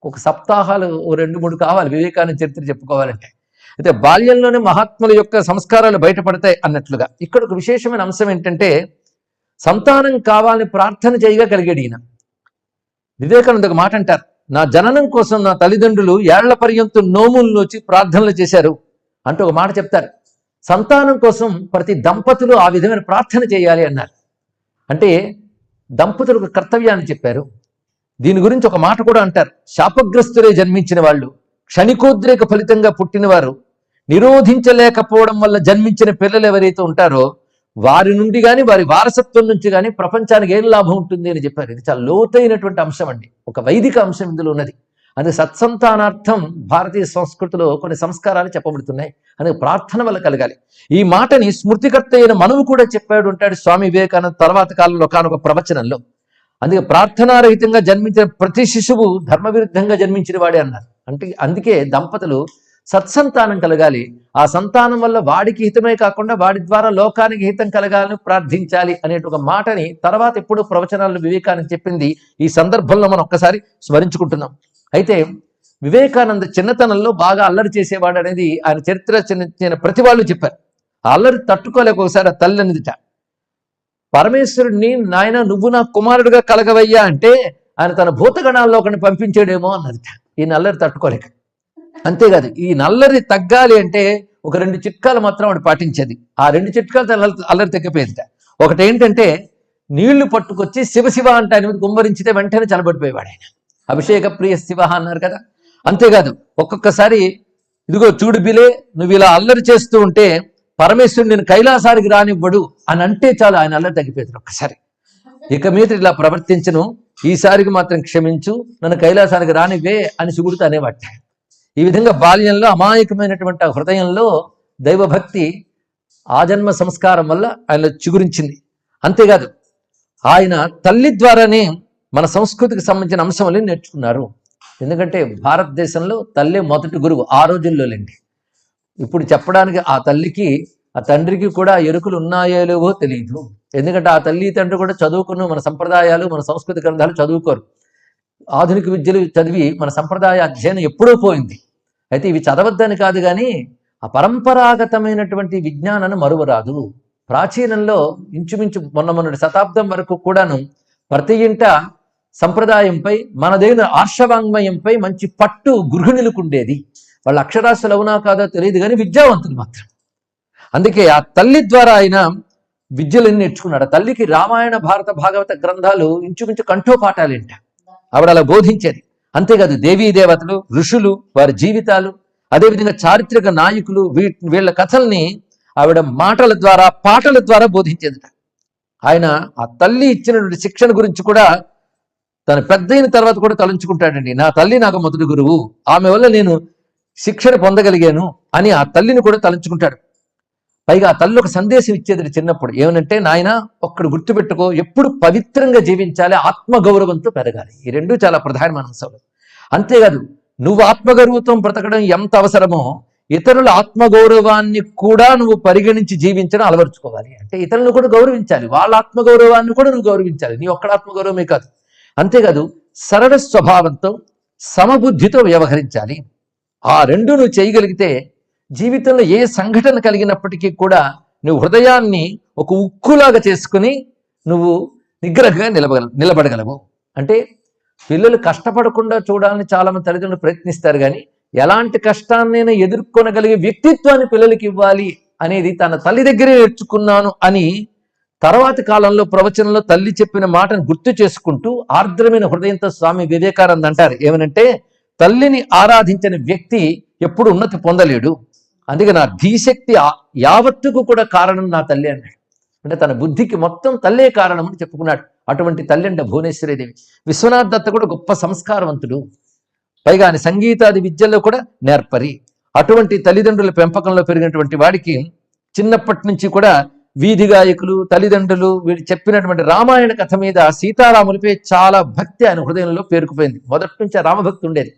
ఒక సప్తాహాలు 2-3 కావాలి వివేకానంద చరిత్ర చెప్పుకోవాలంటే. అయితే బాల్యంలోనే మహాత్ముల యొక్క సంస్కారాలు బయటపడతాయి అన్నట్లుగా ఇక్కడ ఒక విశేషమైన అంశం ఏంటంటే సంతానం కావాలని ప్రార్థన చేయగా కలిగాడు ఈయన. వివేకానంద ఒక మాట అంటారు, నా జననం కోసం నా తల్లిదండ్రులు ఏళ్ల పర్యంతం నోముల్లోచి ప్రార్థనలు చేశారు అంటూ ఒక మాట చెప్తారు. సంతానం కోసం ప్రతి దంపతులు ఆ విధమైన ప్రార్థన చేయాలి అన్నారు. అంటే దంపతులకు కర్తవ్యాన్ని చెప్పారు. దీని గురించి ఒక మాట కూడా అంటారు, శాపగ్రస్తులే జన్మించిన వాళ్ళు, క్షణికోద్రేక ఫలితంగా పుట్టినవారు, నిరోధించలేకపోవడం వల్ల జన్మించిన పిల్లలు ఎవరైతే ఉంటారో వారి నుండి కానీ వారి వారసత్వం నుంచి కానీ ప్రపంచానికి ఏం లాభం ఉంటుంది అని చెప్పారు. ఇది చాలా లోతైనటువంటి అంశం అండి, ఒక వైదిక అంశం ఇందులో ఉన్నది. అందుకే సత్సంతానార్థం భారతీయ సంస్కృతిలో కొన్ని సంస్కారాలు చెప్పబడుతున్నాయి. అందుకే ప్రార్థన వల్ల కలగాలి. ఈ మాటని స్మృతికర్త అయిన మనవు కూడా చెప్పాడు అంటాడు స్వామి వివేకానంద తర్వాత కాలంలో కానొక ప్రవచనంలో. అందుకే ప్రార్థనారహితంగా జన్మించిన ప్రతి శిశువు ధర్మవిరుద్ధంగా జన్మించిన వాడే అన్నారు. అందుకే దంపతులు సత్సంతానం కలగాలి, ఆ సంతానం వల్ల వాడికి హితమే కాకుండా వాడి ద్వారా లోకానికి హితం కలగాలని ప్రార్థించాలి అనే ఒక మాటని తర్వాత ఎప్పుడు ప్రవచనాలను వివేకానంద చెప్పింది ఈ సందర్భంలో మనం ఒక్కసారి స్మరించుకుంటున్నాం. అయితే వివేకానంద చిన్నతనంలో బాగా అల్లరి చేసేవాడు అనేది ఆయన చరిత్ర చిన్న ప్రతి వాళ్ళు చెప్పారు. ఆ అల్లరి తట్టుకోలేక ఒకసారి ఆ తల్లి అనిదిట, పరమేశ్వరుడిని నాయన నువ్వు నా కుమారుడిగా కలగవయ్యా అంటే ఆయన తన భూతగణాల్లో ఒకరిని పంపించాడేమో అన్నదిట ఈ నల్లరి తట్టుకోలేక. అంతేకాదు ఈ నల్లరి తగ్గాలి అంటే ఒక 2 చిట్కాలు మాత్రం వాడు పాటించేది. ఆ 2 చిట్కాలతో అల్లరి తగ్గిపోయేదిట. ఒకటి ఏంటంటే నీళ్లు పట్టుకొచ్చి శివ అంటే ఆయన మీద గుమ్మరించితే వెంటనే చలబడిపోయేవాడు ఆయన. అభిషేక ప్రియ శివ అన్నారు కదా. అంతేకాదు ఒక్కొక్కసారి ఇదిగో చూడు బిలే నువ్వు ఇలా అల్లరి చేస్తూ ఉంటే పరమేశ్వరుడు నేను కైలాసానికి రానివ్వడు అని అంటే చాలు ఆయన అల్లరి తగ్గిపోయేది ఒక్కసారి. ఇక మీద ఇలా ప్రవర్తించను, ఈసారికి మాత్రం క్షమించు, నన్ను కైలాసానికి రానివ్వే అని శివుడితో అనేవాట. ఈ విధంగా బాల్యంలో అమాయకమైనటువంటి హృదయంలో దైవభక్తి ఆజన్మ సంస్కారం వల్ల ఆయన చిగురించింది. అంతేకాదు ఆయన తల్లి ద్వారానే మన సంస్కృతికి సంబంధించిన అంశాలను నేర్చుకున్నారు. ఎందుకంటే భారతదేశంలో తల్లి మొదటి గురువు ఆ రోజుల్లోలేండి. ఇప్పుడు చెప్పడానికి ఆ తల్లికి ఆ తండ్రికి కూడా ఎరుకలు ఉన్నాయో లేవో తెలియదు. ఎందుకంటే ఆ తల్లి తండ్రి కూడా చదువుకున్న మన సంప్రదాయాలు మన సంస్కృతి గ్రంథాలు చదువుకోరు. ఆధునిక విద్యలు చదివి మన సంప్రదాయ అధ్యయనం ఎప్పుడూ పోయింది. అయితే ఇవి చదవద్దని కాదు కానీ ఆ పరంపరాగతమైనటువంటి విజ్ఞానాన్ని మరువరాదు. ప్రాచీనంలో ఇంచుమించు మొన్నటి శతాబ్దం వరకు కూడాను ప్రతి ఇంట సంప్రదాయంపై మనదైన ఆర్షవాంగ్మయంపై మంచి పట్టు గృహిణులకు ఉండేది. వాళ్ళ అక్షరాస్యులు అవునా కాదో తెలియదు కానీ విద్యావంతులు మాత్రం. అందుకే ఆ తల్లి ద్వారా ఆయన విద్యలన్నీ నేర్చుకున్నాడు. ఆ తల్లికి రామాయణ భారత భాగవత గ్రంథాలు ఇంచుమించు కంఠోపాఠాలేంట ఆవిడ అలా బోధించేది. అంతేకాదు దేవీ దేవతలు, ఋషులు, వారి జీవితాలు, అదేవిధంగా చారిత్రక నాయకులు వీళ్ళ కథల్ని ఆవిడ మాటల ద్వారా పాటల ద్వారా బోధించేదిట. ఆయన ఆ తల్లి ఇచ్చినటువంటి శిక్షణ గురించి కూడా తను పెద్దయిన తర్వాత కూడా తలంచుకుంటాడండి. నా తల్లి నాకు మొదటి గురువు, ఆమె వల్ల నేను శిక్షణ పొందగలిగాను అని ఆ తల్లిని కూడా తలంచుకుంటాడు. పైగా ఆ తల్లి ఒక సందేశం ఇచ్చేది చిన్నప్పుడు, ఏమనంటే నాయన ఒక్కడు గుర్తుపెట్టుకో, ఎప్పుడు పవిత్రంగా జీవించాలి, ఆత్మగౌరవంతో పెరగాలి. ఈ రెండు చాలా ప్రధానమైన అంశాలు. అంతేకాదు నువ్వు ఆత్మగౌరవంతో బ్రతకడం ఎంత అవసరమో ఇతరుల ఆత్మగౌరవాన్ని కూడా నువ్వు పరిగణించి జీవించడం అలవర్చుకోవాలి. అంటే ఇతరులను కూడా గౌరవించాలి, వాళ్ళ ఆత్మగౌరవాన్ని కూడా నువ్వు గౌరవించాలి, నీ ఒక్కడ ఆత్మగౌరవమే కాదు. అంతేకాదు సరళ స్వభావంతో సమబుద్ధితో వ్యవహరించాలి. ఆ రెండు నువ్వు చేయగలిగితే జీవితంలో ఏ సంఘటన కలిగినప్పటికీ కూడా నువ్వు హృదయాన్ని ఒక ఉక్కులాగా చేసుకుని నువ్వు నిగ్రహంగా నిలబడగలవు. అంటే పిల్లలు కష్టపడకుండా చూడాలని చాలా మంది తల్లిదండ్రులు ప్రయత్నిస్తారు, కానీ ఎలాంటి కష్టాన్నైనా ఎదుర్కొనగలిగే వ్యక్తిత్వాన్ని పిల్లలకి ఇవ్వాలి అనేది తన తల్లి దగ్గరే నేర్చుకున్నాను అని తర్వాతి కాలంలో ప్రవచనంలో తల్లి చెప్పిన మాటను గుర్తు చేసుకుంటూ ఆర్ద్రమైన హృదయంతో స్వామి వివేకానంద అంటారు, ఏమనంటే తల్లిని ఆరాధించిన వ్యక్తి ఎప్పుడు ఉన్నతి పొందలేడు. అందుకే నా ధీశక్తి యావత్తుకు కూడా కారణం నా తల్లి అన్నాడు. అంటే తన బుద్ధికి మొత్తం తల్లే కారణం అని చెప్పుకున్నాడు. అటువంటి తల్లి అంటే భువనేశ్వరీదేవి. విశ్వనాథ్ దత్త కూడా గొప్ప సంస్కారవంతుడు, పైగా ఆయన సంగీతాది విద్యల్లో కూడా నేర్పరి. అటువంటి తల్లిదండ్రుల పెంపకంలో పెరిగినటువంటి వాడికి చిన్నప్పటి నుంచి కూడా వీధి గాయకులు, తల్లిదండ్రులు వీడు చెప్పినటువంటి రామాయణ కథ మీద, సీతారాములపై చాలా భక్తి ఆయన హృదయంలో పేరుకుపోయింది. మొదటి నుంచి రామభక్తి ఉండేది.